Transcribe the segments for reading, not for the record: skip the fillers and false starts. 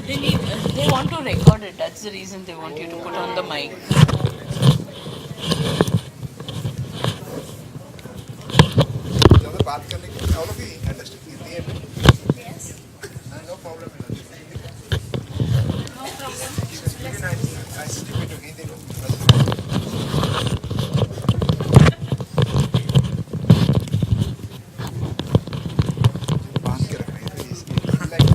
They want to record it. That's the reason they want you to put on the mic. ज़्यादा बात करने की all of you understood Hindi है no problem even I skip into Hindi बांध के रखना है इसलिए like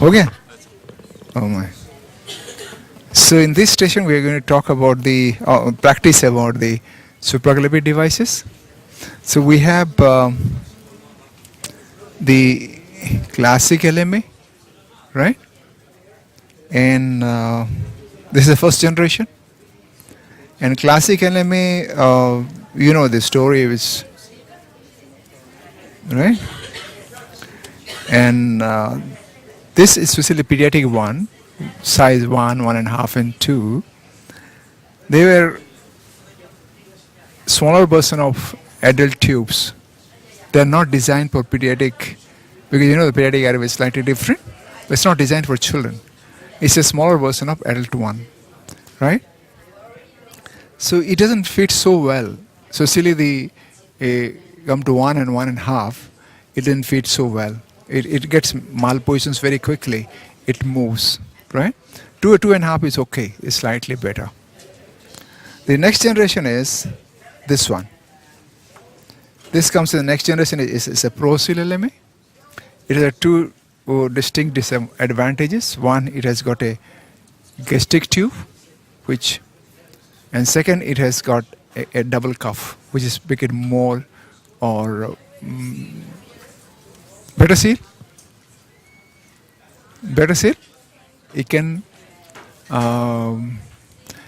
हो गया oh my so in this session we are going to talk about the practice about the supraglottic devices. So we have the classic LMA, right? And this is the first generation. And classic LMA, you know the story is, right? And this is especially pediatric one, size 1, 1.5, and 2. They were smaller version of adult tubes. They are not designed for pediatric, because you know the pediatric area is slightly different. But it's not designed for children. It's a smaller version of adult one, right? So it doesn't fit so well. So silly the come to 1 and 1.5, it didn't fit so well. It gets malpositions very quickly. It moves, right? 2 or 2.5 is okay. It's slightly better. The next generation is this one. This comes to the next generation is a ProSeal LMA. It has two distinct disadvantages. One, it has got a gastric tube, and second, it has got a double cuff, which is make it more or better seal. Better seal. It can.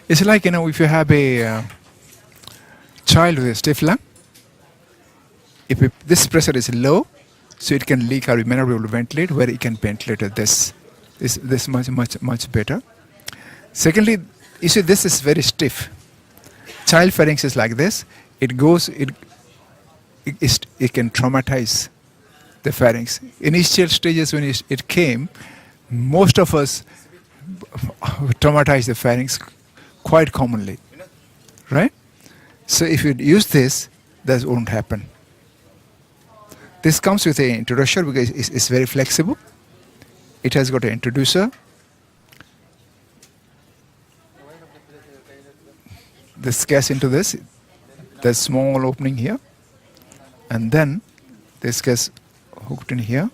It's like if you have a child with a stiff lung. If this pressure is low, so it can leak or you may not be able to ventilate, where it can ventilate at this much better. Secondly, you see this is very stiff. Child pharynx is like this. It can traumatize the pharynx. Initial stages when it came, most of us traumatize the pharynx quite commonly, right? So if you use this, that won't happen. This comes with an introducer because it's very flexible. It has got an introducer. This gets into this. There's small opening here. And then this gets hooked in here.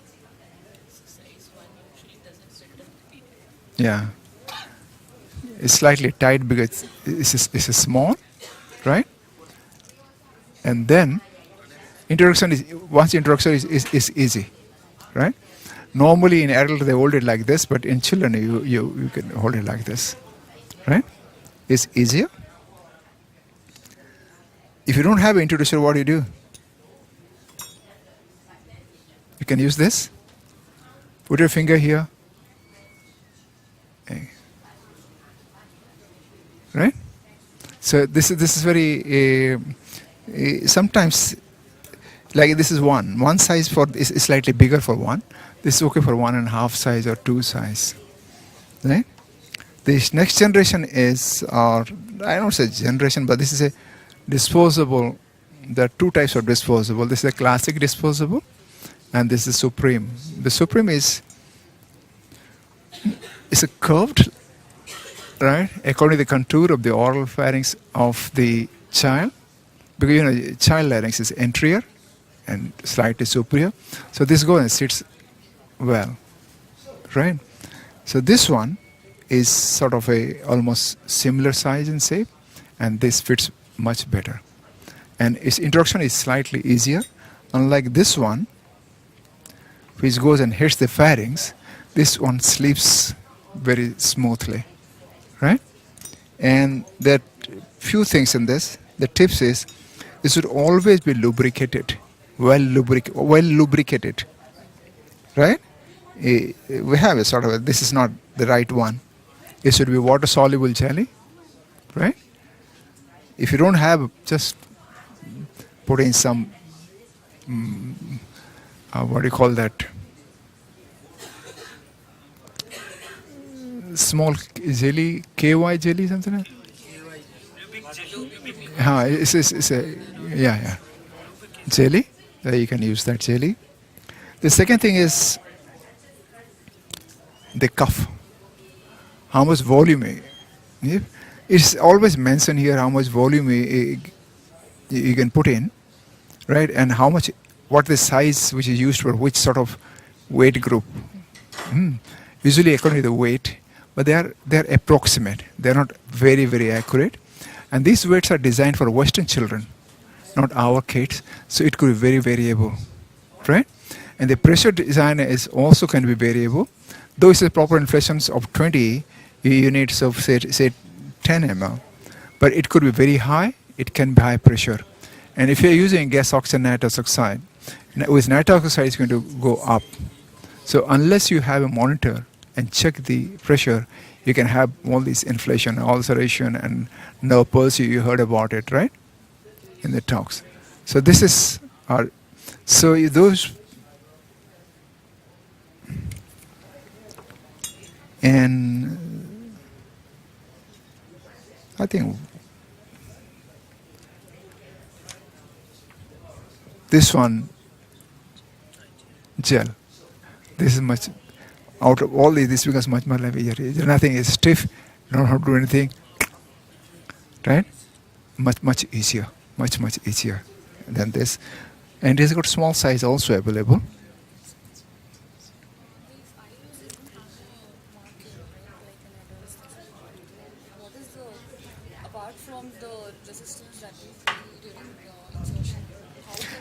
Yeah. It's slightly tight because it's a small, right? And then once introduction is easy, right? Normally in adult they hold it like this, but in children you can hold it like this, right? It's easier. If you don't have an introducer, what do? You can use this. Put your finger here. Okay. Right? So this is very sometimes. Like this is one size for is slightly bigger for one. This is okay for 1.5 size or 2 size. Right? This next generation is, or I don't say generation, but this is a disposable. There are 2 types of disposable. This is a classic disposable, and this is Supreme. The Supreme is a curved, right, according to the contour of the oral pharynx of the child, because child larynx is anterior and slightly superior. So this goes and sits well, right? So this one is sort of a almost similar size and shape, and this fits much better. And its introduction is slightly easier, unlike this one, which goes and hits the pharynx. This one sleeps very smoothly, right? And there are few things in this. The tips is it should always be lubricated. Well lubricated, right? We have a sort of this is not the right one. It should be water soluble jelly, right? If you don't have, just put in some what do you call that? Small jelly, KY jelly, something like that? It's a, yeah. Jelly. You can use that jelly. The second thing is the cuff. How much volume? Yeah? It's always mentioned here how much volume you can put in, right? And how much, what the size which is used for which sort of weight group. Usually according to the weight, but they're approximate. They're not very accurate. And these weights are designed for Western children, not our kids. So it could be very variable, right? And the pressure design is also can be variable. Though it's a proper inflations of 20 units of say 10 ml, but it could be very high. It can be high pressure. And if you're using gas oxide, nitrous oxide, with nitrous oxide it's going to go up. So unless you have a monitor and check the pressure, you can have all this inflation, ulceration, and nerve palsy. You heard about it, right? In the talks. So this is our. So those. And I think this one gel. This is much out of all these. This becomes much more like nothing is stiff. Don't have to do anything. Right? Much easier. Much easier than this. And it's got small size also available.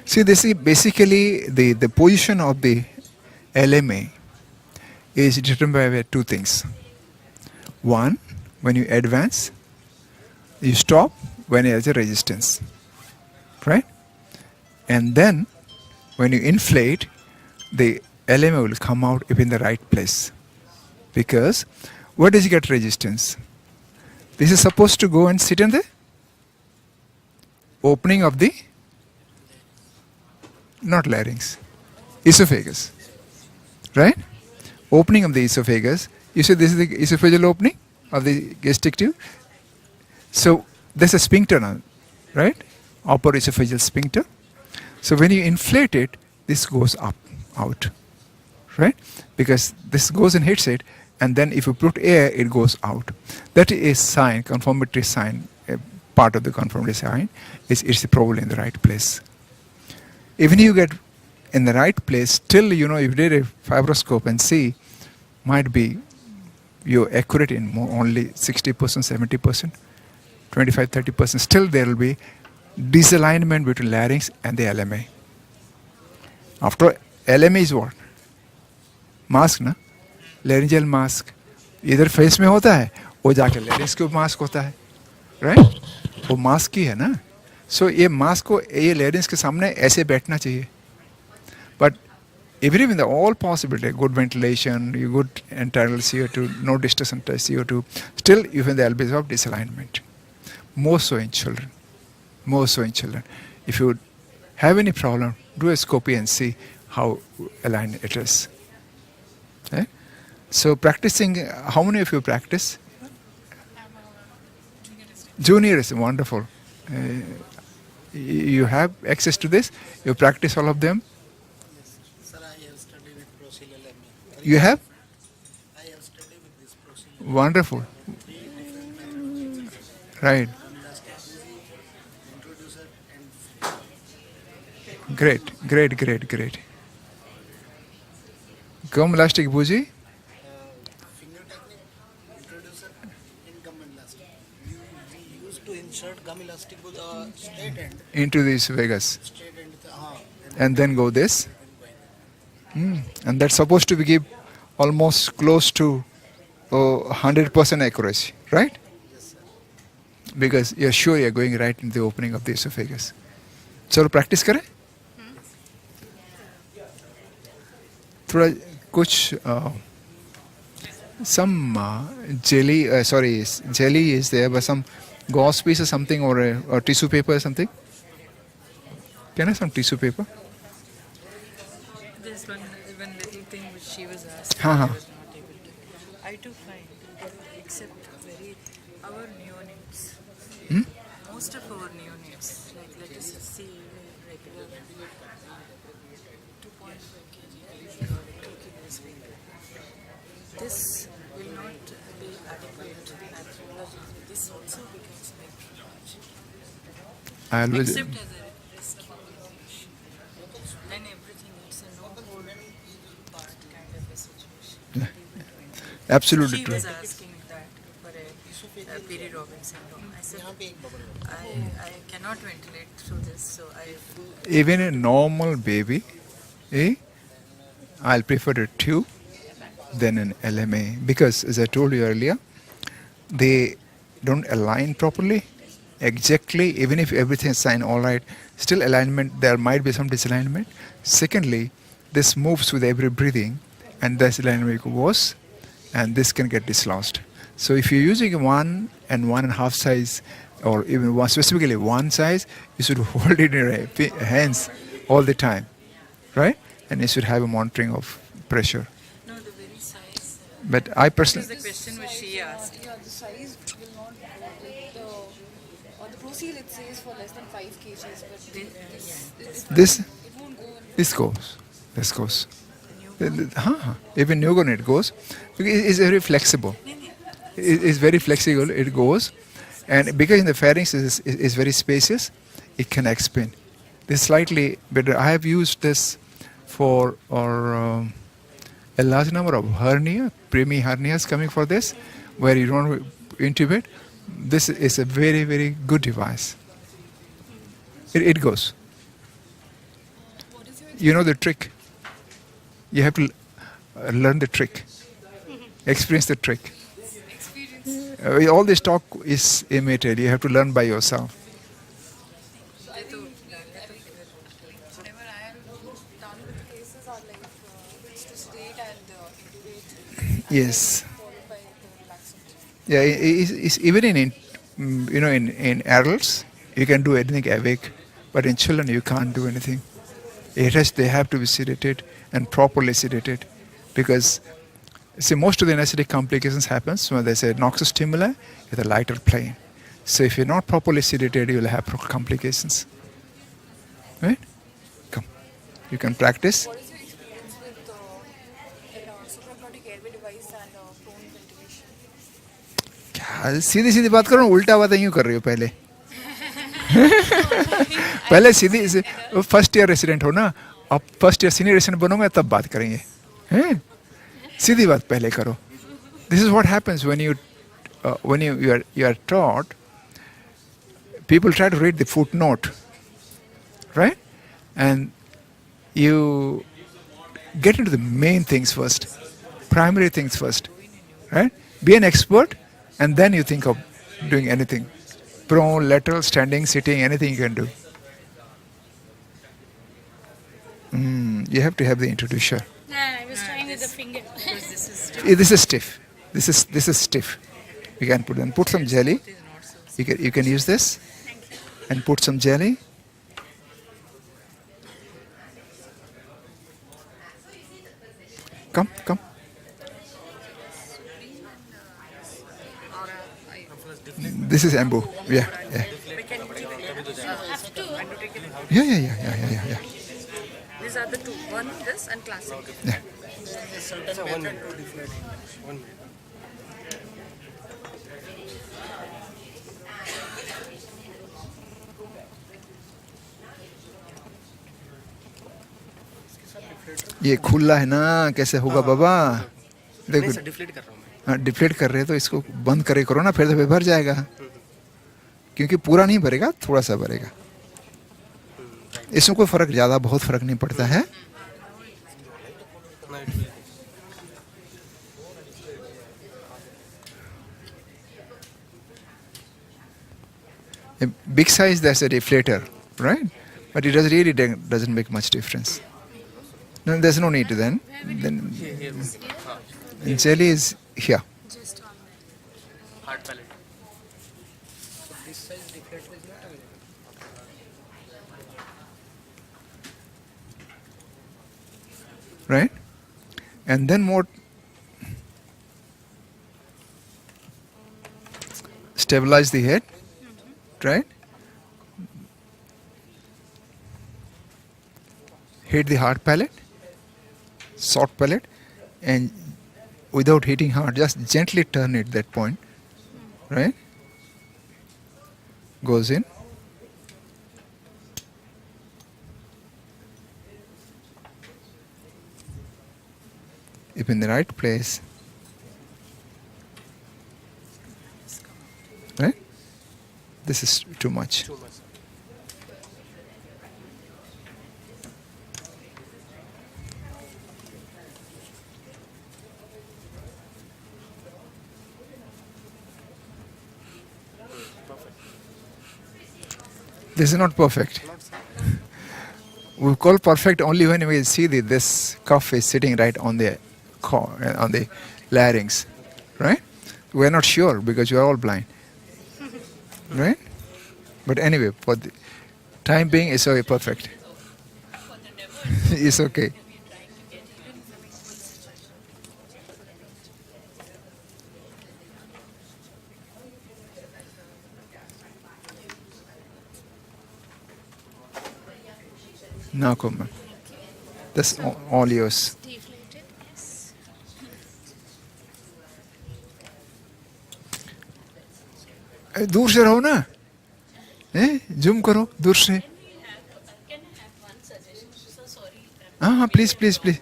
See, this is basically the position of the LMA is determined by two things. One, when you advance, you stop when there's a resistance, right? And then when you inflate, the LMA will come out if in the right place. Because where does it get resistance? This is supposed to go and sit in the opening of the, not larynx, esophagus, right? Opening of the esophagus. You see this is the esophageal opening of the gastric tube. So there's a sphincter now, right? Upper esophageal sphincter. So when you inflate it, this goes up, out, right? Because this goes and hits it, and then if you put air, it goes out. That is sign, confirmatory sign, part of the confirmatory sign, it's probably in the right place. Even if you get in the right place, still, if you did a fibroscope and see, might be you're accurate in only 60%, 70%, 25, 30%. Still there will be disalignment between larynx and the LMA. After all, LMA is what? Mask, na? Laryngeal mask. इधर face में होता है, वो जाके larynx के mask होता है, right? वो मास्क ही है ना? So ये मास्क को ये larynx के सामने ऐसे बैठना चाहिए. But even in the all possibility, good ventilation, you good internal CO2, no distortion CO2, still even there will be of disalignment. More so in children. More so in children. If you have any problem, do a scopy and see how aligned it is. Okay? So practicing, how many of you practice? Junior is wonderful. You have access to this? You practice all of them? Sir, I have studied with Procil LME. You have? I have studied with this Procil. Wonderful. Right. Introducer and Great. Gum elastic bougie? finger technique, introducer and gum elastic. We used to insert gum elastic with straight end, Into this Vegas. straight end, And then go this. And that's supposed to be give almost close to 100% accuracy, right? Because you're sure you're going right in the opening of the esophagus. चलो practice करें? थोड़ा कुछ some jelly is there, but some gauze piece or something, or tissue paper or something. Can I have some tissue paper? There's one little thing which she was asking. Huh, huh. I was not able to. I do find that except our neonates, most of our neonates, like let us see regular 2.5 kg, 2 kilos baby, this will not be adequate. This also becomes like large, I always, except as a rescue population. And everything, it's a no hold part kind of a situation. absolutely She true. was asking that for a peri-Robin syndrome. I said, I cannot ventilate through this, so I Even a normal baby, I'll prefer a tube than an LMA because, as I told you earlier, they don't align properly, exactly. Even if everything is signed all right, still alignment, there might be some disalignment. Secondly, this moves with every breathing, and this alignment goes, and this can get dislodged. So if you're using 1.5 size, or even one, specifically one size, you should hold it in your hands all the time, right? And you should have a monitoring of pressure. know the very size. But I This is personally, the question which she asked. Yeah, the size will not go with the on the ProSeal it says for less than 5 kgs, but this it won't go. this goes. Even Nugon it goes because it's very flexible. It's very flexible. It goes, and because in the pharynx is very spacious, it can expand. This slightly better. I have used this for a large number of preemie hernias coming for this, where you don't intubate. This is a very, very good device. It goes. You know the trick. You have to learn the trick, experience the trick. All this talk is imitated. You have to learn by yourself. Whatever I am done with the cases are like it's to sedate and intubate, Yes. followed by the relaxant. Yeah, it's even in adults you can do anything awake, but in children you can't do anything. They have to be sedated and properly sedated, because see most of the anesthetic complications happens when there's a noxious stimuli with a lighter plane. So if you're not properly sedated, you'll have complications. Right? Come, you can practice. What is your experience with supraglottic airway device and prone ventilation? क्या सीधी सीधी बात करो ना, उल्टा बात यूं कर रही हो पहले. पहले सीधी फर्स्ट ईयर रेसिडेंट हो ना, अब फर्स्ट ईयर सीनियर रेसिडेंट बनोगे तब बात करेंगे. हैं? सीधी बात पहले करो. This is what happens when you are taught. People try to read the footnote, right? And you get into the main things first, primary things first, right? Be an expert, and then you think of doing anything. Prone, lateral, standing, sitting, anything you can do. You have to have the introducer. I was trying with the finger. Because this is This is stiff. This is stiff. You can put some jelly. You can use this and put some jelly. Come. This is ambu. Yeah. Yeah. These are the two. One this and classic. Yeah. Certain method to deflate. 1 minute. ये खुला है ना, कैसे होगा बाबा? देखो, deflate कर रहा हूँ मैं. हाँ, डिफ्लेट कर रहे हैं तो इसको बंद करो ना, फिर तो भर जाएगा. क्योंकि पूरा नहीं भरेगा, थोड़ा सा भरेगा. इसमें कोई फर्क बहुत फर्क नहीं पड़ता है. A big size, there's a deflator, right? But it doesn't make much difference. No, there's no need to then. Then jelly is here. Just on Hard palate. So this size deflator is not available. right? And then more stabilize the head, right? Hit the hard palate, soft palate, and without hitting hard, just gently turn it that point, right? Goes in. If in the right place, right? This is too much. This is not perfect. We call perfect only when we see this cuff is sitting right on the on the larynx, right? We're not sure because you are all blind, right? But anyway, for the time being, it's okay, perfect. It's okay. Now come on. That's all yours. Deflated, yes. दूर से रहो ना, zoom करो दूर से. Can I have one suggestion? So sorry. हाँ, please, please, please.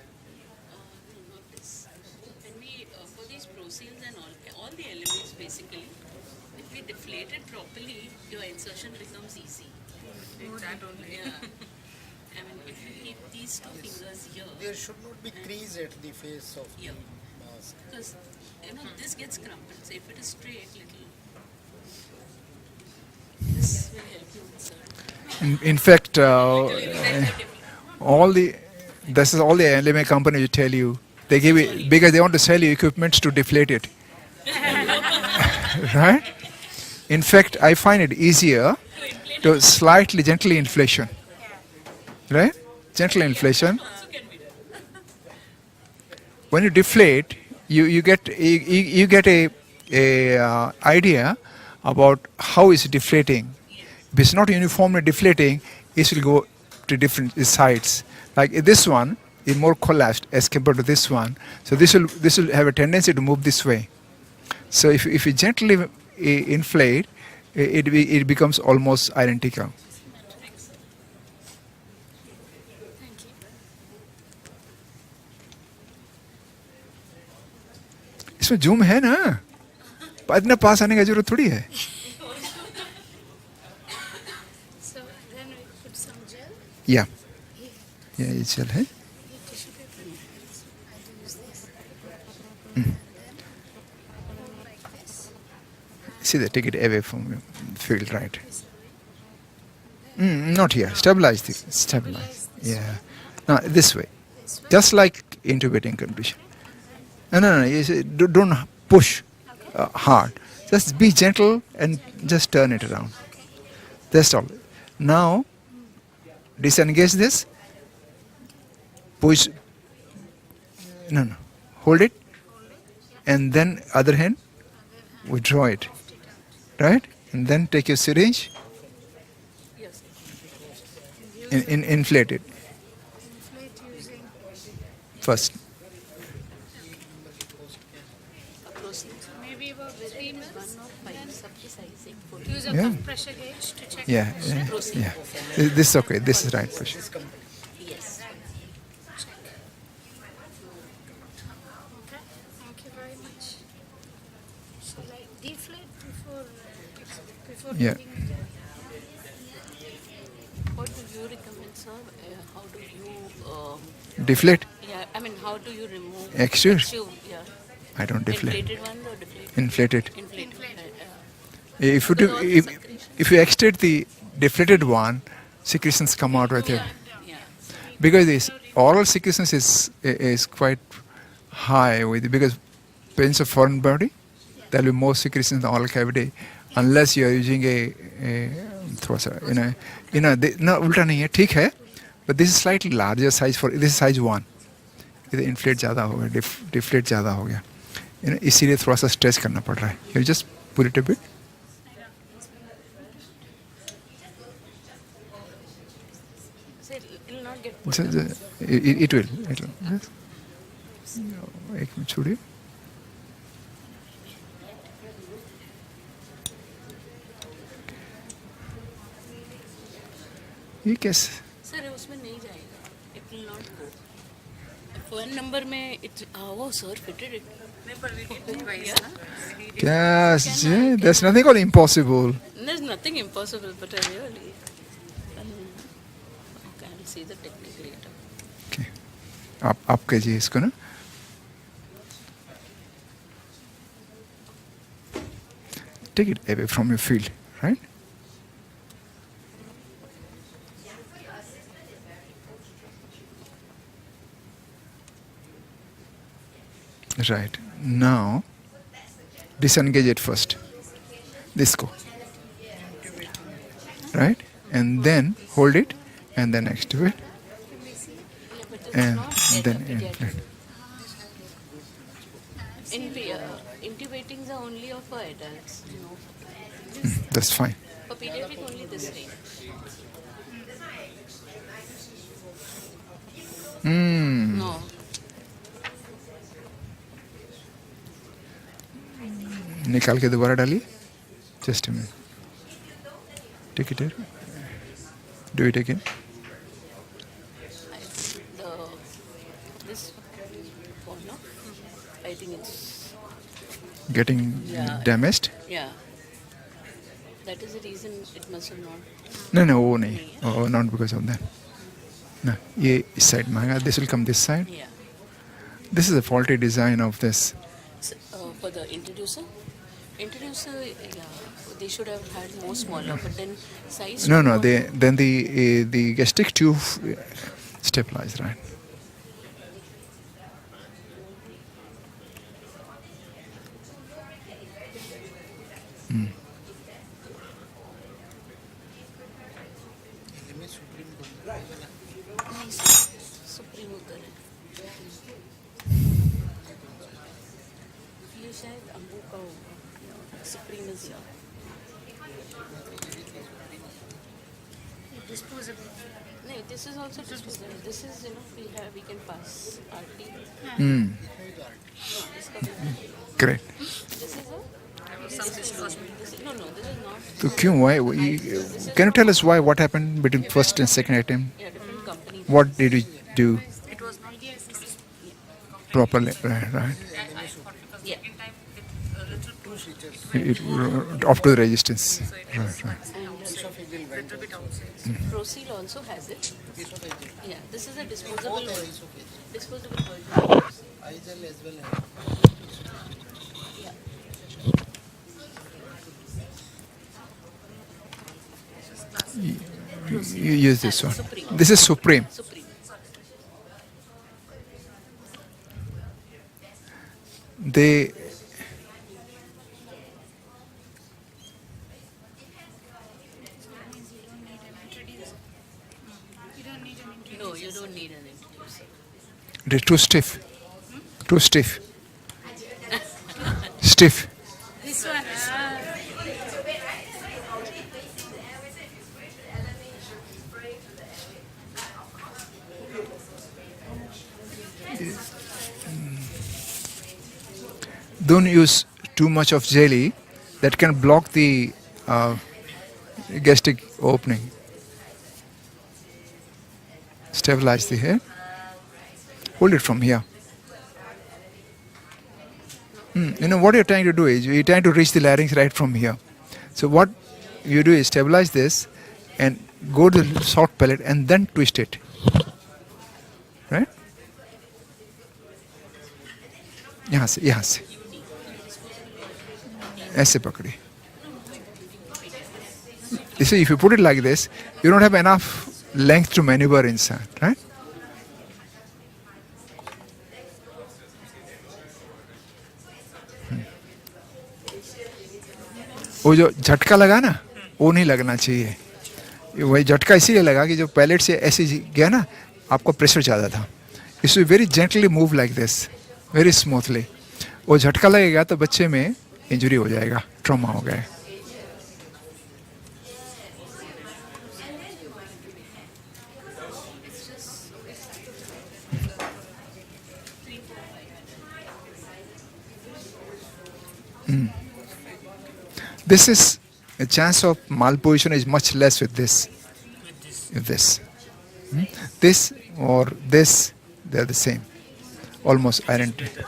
When we for these proceals and all the elements basically, if we deflate it properly, your insertion becomes easy. That only. Yeah. I mean, if you keep these two fingers here, There should not be crease at the face of the Yeah. mask. because this gets crumpled. So if it is straight, little, this will help you insert. In fact, this is all the LMA company will tell you. They give it because they want to sell you equipment to deflate it. Right? In fact, I find it easier to slightly gently inflation. Right? Gentle inflation. When you deflate, you get a idea about how it's deflating. If it's not uniformly deflating, it will go to different sides. Like this one is more collapsed as compared to this one. So this will have a tendency to move this way. So if you gently inflate, it becomes almost identical. इसमें zoom है ना, इतना पास आने का जरूरत थोड़ी है. So then we put some gel. या ये चल है. Tissue paper. I use this. Like this. See that, take it away from your field, right? Not here. Stabilize. Yeah. No, this way. Just like intubating condition. No. You see, don't push hard. Just be gentle and just turn it around. That's all. Now, disengage this. Push. No. Hold it. And then other hand, withdraw it. Right? And then take your syringe. Inflate it. Inflate using. First. Maybe about 3 minutes. Use a Yeah. cuff pressure gauge to check. Yeah. This is okay. This is right pressure. Yes. Okay. Thank you very much. Shall I deflate before Yeah. putting it? What do you recommend, sir? How do you? Deflate. Yeah. I mean, how do you remove? Extrude. Yeah. I don't deflate. Inflated one or deflated? Inflate it. Inflated. If you extrude the deflated one, secretions come out right there. Yeah. Because this oral secretions is quite high because patients of foreign body, there will be more secretions in the oral cavity unless you are using a थोड़ा सा no उल्टा नहीं है, ठीक है, but this is slightly larger size for this is size 1. इधर inflate ज़्यादा हो गया, डिफ्लेट ज़्यादा हो गया, इसीलिए थोड़ा सा स्ट्रेच करना पड़ रहा है. You just put it a bit. So it'll not get put So, up. it will. Yes. एक मिनट छोड़िए. ये कैसे? सर उसमें नहीं जाएगा. It will not go. Phone number में it वो sir fitted it. नहीं पर we did twice ना. Yes, there's nothing called impossible. There's nothing impossible, but I really. Okay, I'll see the technique later. Okay. आप कीजिए इसको ना. Take it away from your field, right? Right. Now, disengage it first. This go. Right? And then hold it and then activate. Yeah, but it's And not then pediatric. inflate. Intubatings are only for adults. No. That's fine. For pediatric, only this range. No. निकाल के दोबारा डालिए. Just a minute. Take it here. Do it again. This one, no? I think it's Getting Yeah. damaged. yeah. That is the reason it must have not. No, वो नहीं. Oh, not because of that. No, ये इस side मांगा. This will come this side. Yeah. This is a faulty design of this. So, for the introducer, yeah, they should have had more smaller, but then size. No, too then the gastric tube stabilized, right? LMS supreme को supreme उधर है. ये शायद अम्बू का होगा. Supreme is here. Disposable. No, this is also disposable. This is we can pass RT. Great. This is a. This is no, this is not. So क्यों? Why? Can you tell us why? What happened between first and second item? Yeah, different company. What did you do It was not properly? Right. Yeah. a little two features. Up to the resistance. Right. Esophageal vent. little bit outside. Procil also has it. Esophageal. Yeah, this is a disposable Both are version. esophageal. Disposable version. Igel as well as. Yeah. You use this one. Supreme. This is Supreme. Supreme. They No, you don't need an introducer. they're too stiff. Too stiff. Stiff. This one. Don't use too much of jelly that can block the gastric opening. Stabilize the hair. Hold it from here. What you're trying to do is you're trying to reach the larynx right from here. So what you do is stabilize this and go to the soft palate and then twist it. Right? यहाँ से ऐसे पकड़ी. You see, if you put it like this, you don't have enough length to maneuver inside, right? वो जो झटका लगा ना, वो नहीं लगना चाहिए. वही झटका इसीलिए लगा कि जो पैलेट से ऐसे गया ना, आपको प्रेशर ज़्यादा था. It should very gently move like this, very smoothly. वो झटका लगेगा तो बच्चे में इंजरी हो जाएगा, ट्रॉमा हो गया. This is a chance of malposition is much less with this. With this. This or this, they are the same, almost identical.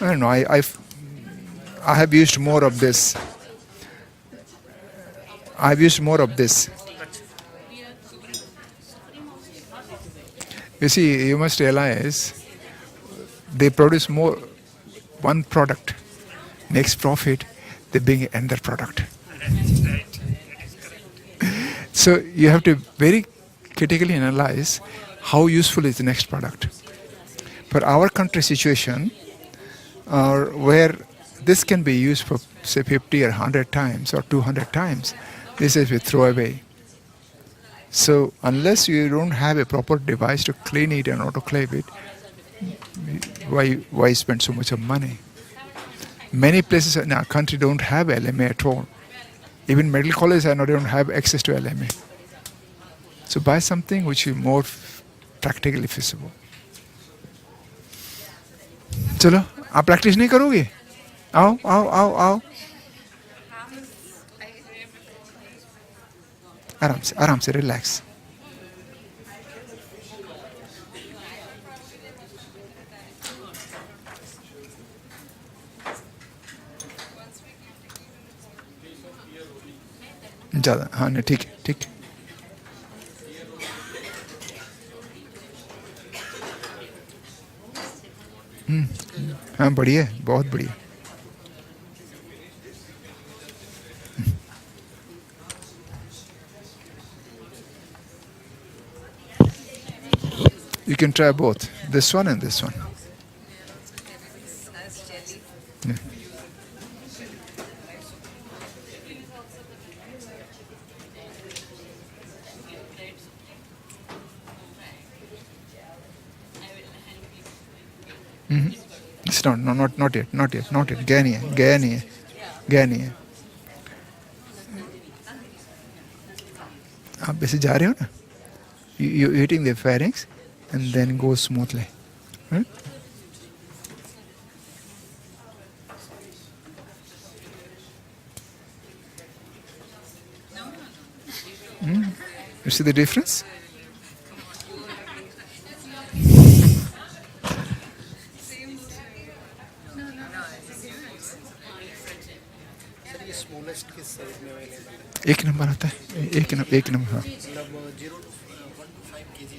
I don't know. I have used more of this. I've used more of this. You see, you must realize they produce more one product, makes profit, they bring another product. So you have to very critically analyze how useful is the next product. For our country situation, where this can be used for say 50 or 100 times or 200 times, this is we throw away. So unless you don't have a proper device to clean it and autoclave it, why spend so much of money? Many places in our country don't have LMA at all. Even medical colleges don't have access to LMA. So buy something which is more practically feasible. चलो आप practice नहीं करोगे? आओ आओ आओ आओ आराम से रिलैक्स. ज़्यादा हाँ नहीं ठीक है ठीक है. हाँ बढ़िया है बहुत बढ़िया. You can try both, this one and this one. Yeah. It's not yet. गया नहीं है. आप वैसे जा रहे हो ना? You hitting the pharynx and then go smoothly. Right? You see the difference? Sir ये स्मॉलेस्ट किस साइज में अवेलेबल है? एक नंबर आता है. एक नंबर हाँ. मतलब 0 to 1 to 5 kg.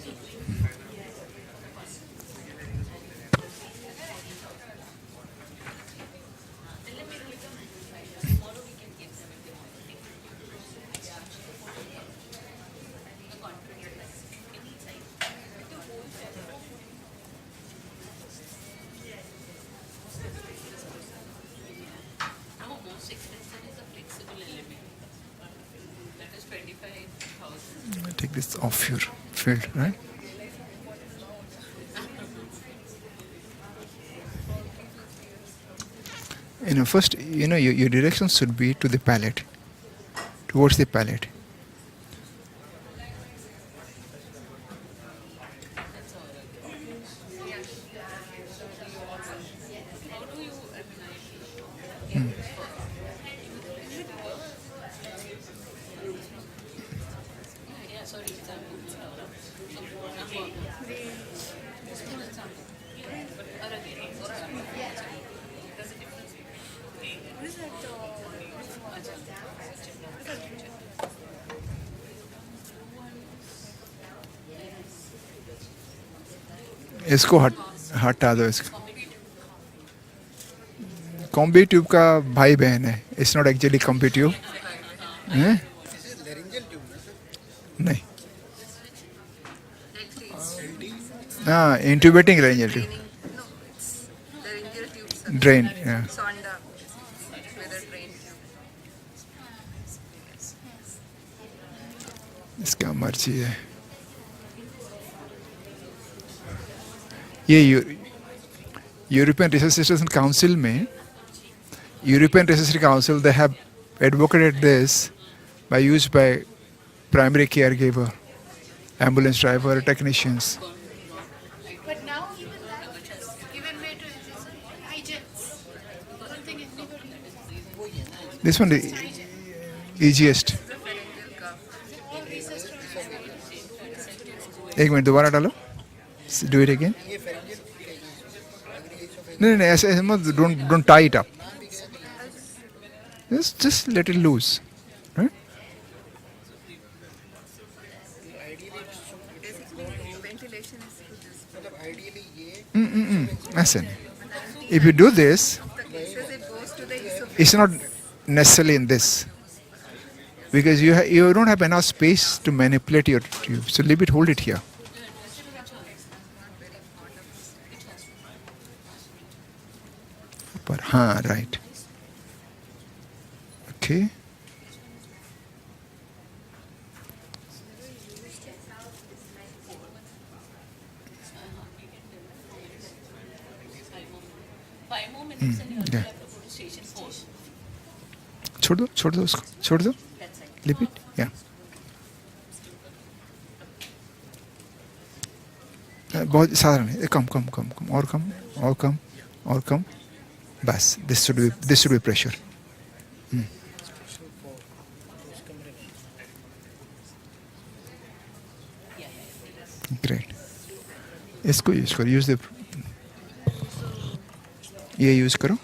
Now most expensive is a flexible element. That is 25,000. Take this off your field, right? First, your direction should be to the palate, towards the palate. How do you, yeah, sorry, example. इसको हटा दो इसको. Combi tube का भाई बहन है. It's not actually combi tube. laryngeal tube ना sir? नहीं. हाँ इंट्यूबेटिंग laryngeal tube. No, it's laryngeal tube, sir. Drain. Yeah. Sonda with a drain tube. इसका मर्जी है. ये यूरोपियन रिसर्च काउंसिल में European Research Council, they have advocated this by use by primary caregiver, ambulance driver, technicians. But now even that is given way to hygienists. I don't think anybody. This one is easiest. All research from एक minute दोबारा डालो. Do it again. No, ऐसे मत. Don't tie it up. Just let it loose. Right? Ventilation is through this. मतलब ideally ये ऐसे नहीं. If you do this, He says it goes to the esophagus. it's not necessarily in this. Because you don't have enough space to manipulate your tube. So leave it, hold it here. But, right. Okay. Five more minutes and you'll yeah. have to go to station 4. छोड़ दो उसको. छोड़ दो. That's it. Leave it. Yeah. बहुत साधारण है. कम और कम. बस. This should be pressure. Great. इसको यूज करो. ये यूज करो.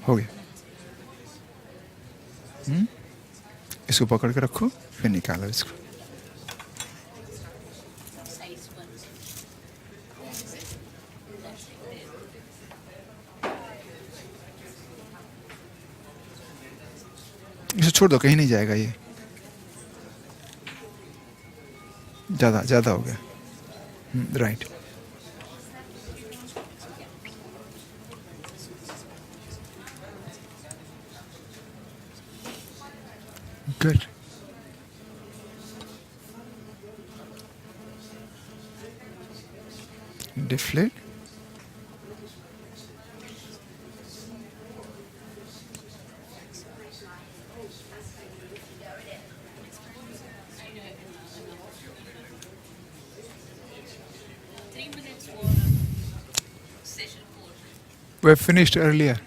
हो गया. इसको पकड़ के रखो. फिर निकालो इसको. Size 1. इसे छोड़ दो. कहीं नहीं जाएगा ये. ज्यादा हो गया. Right. Good. Deflate. Session 4. We finished earlier.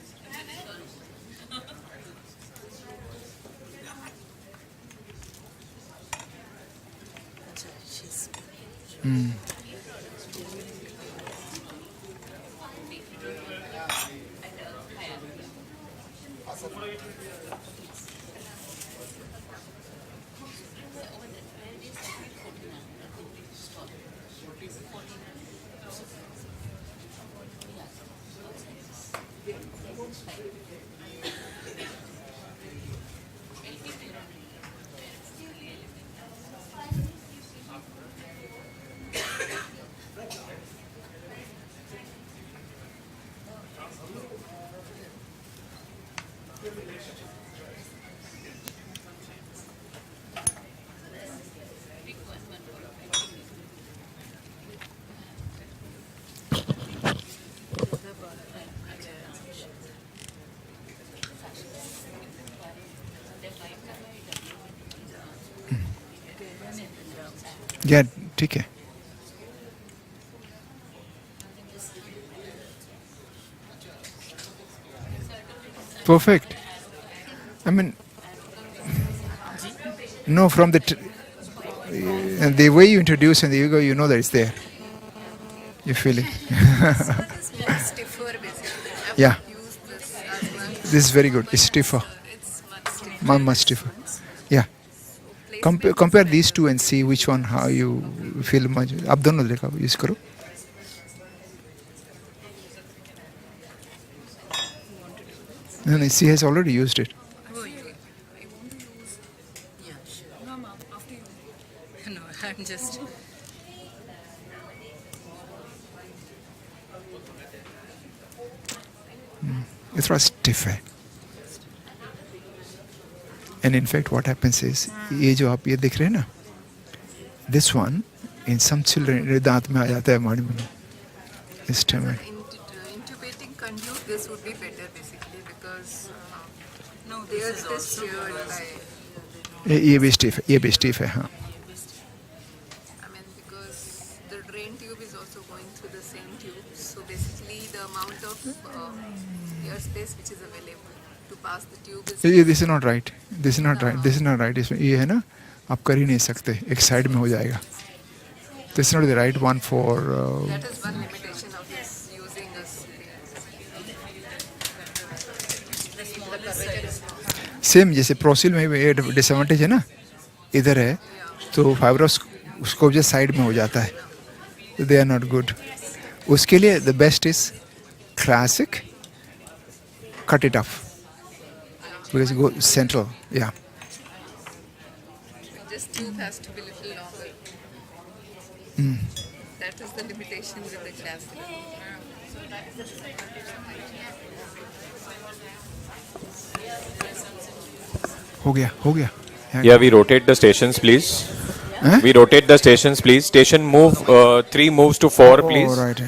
या ठीक है. perfect. I mean, no, from and the way you introduce and the ego, you know that it's there. You feel it. It's more stiffer basically. I've Yeah. not used this as much. This is very good. It's stiffer. It's much stiffer. Much stiffer. Yeah. Compare these two and see which one how you feel much. आप दोनों देखो use करो. No, she has already used it. Oh, yeah. I want to use. Yeah, sure. No, ma'am, after you. No, I'm just. ये थोड़ा stiff है. And in fact, what happens is, ये जो आप ये देख रहे हैं ना, this one, in some children, दांत में आ जाता है माड़ी में. This time, Intubating conduit, this would be better basically because no, they are just cured by. ये भी stiff है, ये भी stiff है, हाँ. I mean, because the drain tube is also going through the same tube, so basically the amount of air space which is available to pass the tube is. This is not right. This is not right. This is not right. इसमें ये है ना, आप कर ही नहीं सकते. एक side में हो जाएगा. This is not the right one for. That is one limitation of this using us. Same जैसे प्रोसिल में भी डिसएडवांटेज है ना, इधर है तो फाइब्रोस्कोप जो साइड में हो जाता है, दे आर नॉट गुड. उसके लिए the best is classic, cut it of because go central. या This tube has to be little longer. That is the limitation with the classic. हो गया. Yeah, we rotate the stations, please. Huh? We rotate the stations, please. Station move 3 moves to 4, please. Oh, right.